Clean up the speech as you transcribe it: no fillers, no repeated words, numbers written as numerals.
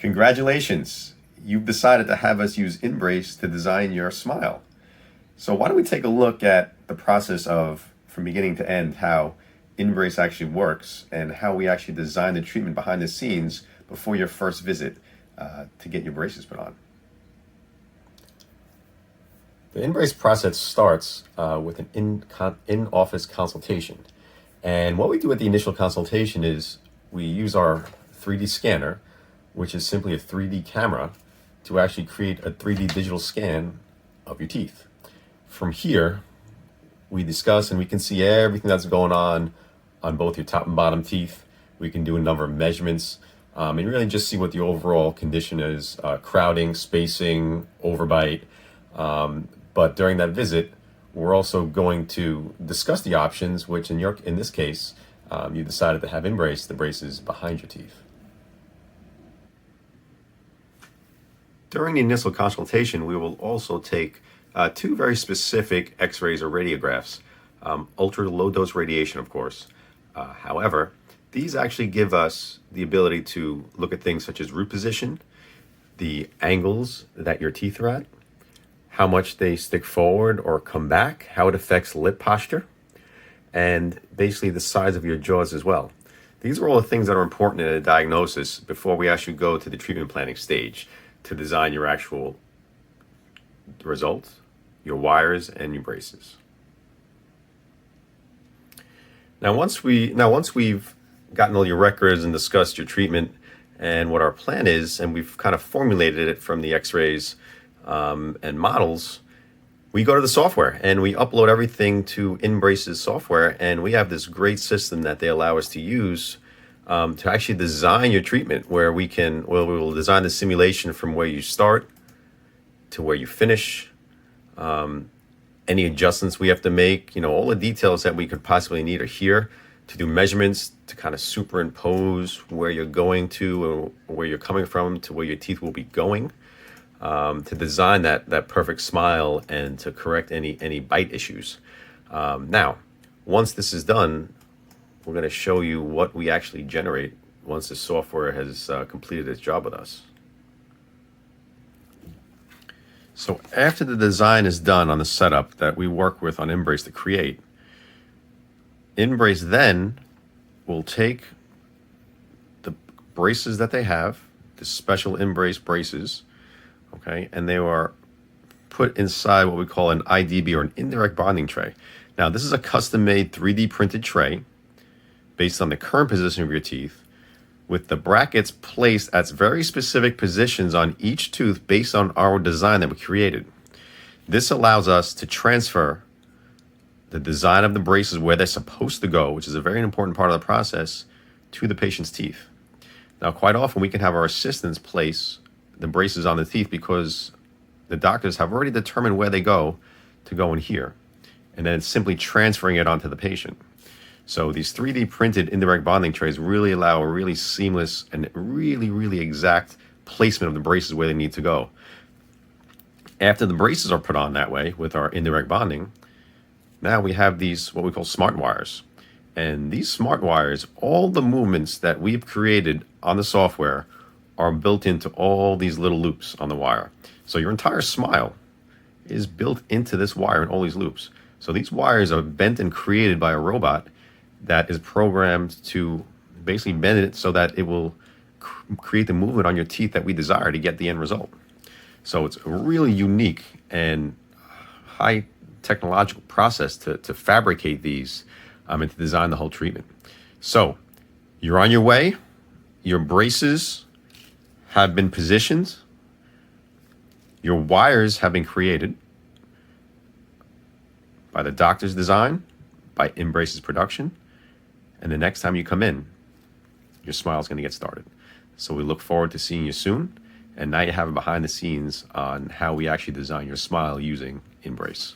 Congratulations! You've decided to have us use Inbrace to design your smile. So why don't we take a look at the process of, from beginning to end, how Inbrace actually works and how we actually design the treatment behind the scenes before your first visit to get your braces put on. The Inbrace process starts with an in-office consultation. And what we do at the initial consultation is we use our 3D scanner, which is simply a 3D camera, to actually create a 3D digital scan of your teeth. From here, we discuss and we can see everything that's going on both your top and bottom teeth. We can do a number of measurements and really just see what the overall condition is, crowding, spacing, overbite. But during that visit, we're also going to discuss the options, which in this case, you decided to have Inbrace the braces behind your teeth. During the initial consultation, we will also take two very specific x-rays or radiographs, ultra low dose radiation, of course. However, these actually give us the ability to look at things such as root position, the angles that your teeth are at, how much they stick forward or come back, how it affects lip posture, and basically the size of your jaws as well. These are all the things that are important in a diagnosis before we actually go to the treatment planning stage to design your actual results, your wires, and your braces. Now once we've gotten all your records and discussed your treatment and what our plan is, and we've kind of formulated it from the x-rays and models, we go to the software and we upload everything to Inbrace's software, and we have this great system that they allow us to use to actually design your treatment, where we will design the simulation from where you start to where you finish, any adjustments we have to make, all the details that we could possibly need are here, to do measurements, to kind of superimpose where you're going to or where you're coming from to where your teeth will be going, to design that perfect smile and to correct any bite issues. Now, once this is done, we're going to show you what we actually generate once the software has completed its job with us. So after the design is done on the setup that we work with on Inbrace to create, Inbrace then will take the braces that they have, the special Inbrace braces, okay, and they are put inside what we call an IDB, or an indirect bonding tray. Now, this is a custom-made 3D printed tray based on the current position of your teeth, with the brackets placed at very specific positions on each tooth based on our design that we created. This allows us to transfer the design of the braces where they're supposed to go, which is a very important part of the process, to the patient's teeth. Now, quite often we can have our assistants place the braces on the teeth because the doctors have already determined where they go to go in here, and then it's simply transferring it onto the patient. So these 3D printed indirect bonding trays really allow a really seamless and really exact placement of the braces where they need to go. After the braces are put on that way with our indirect bonding, now we have these, what we call smart wires. And these smart wires, all the movements that we've created on the software are built into all these little loops on the wire. So your entire smile is built into this wire and all these loops. So these wires are bent and created by a robot that is programmed to basically bend it so that it will create the movement on your teeth that we desire to get the end result. So it's a really unique and high technological process to fabricate these and to design the whole treatment. So you're on your way. Your braces have been positioned. Your wires have been created by the doctor's design, by Inbrace's production. And the next time you come in, your smile is going to get started. So we look forward to seeing you soon. And now you have a behind the scenes on how we actually design your smile using Inbrace.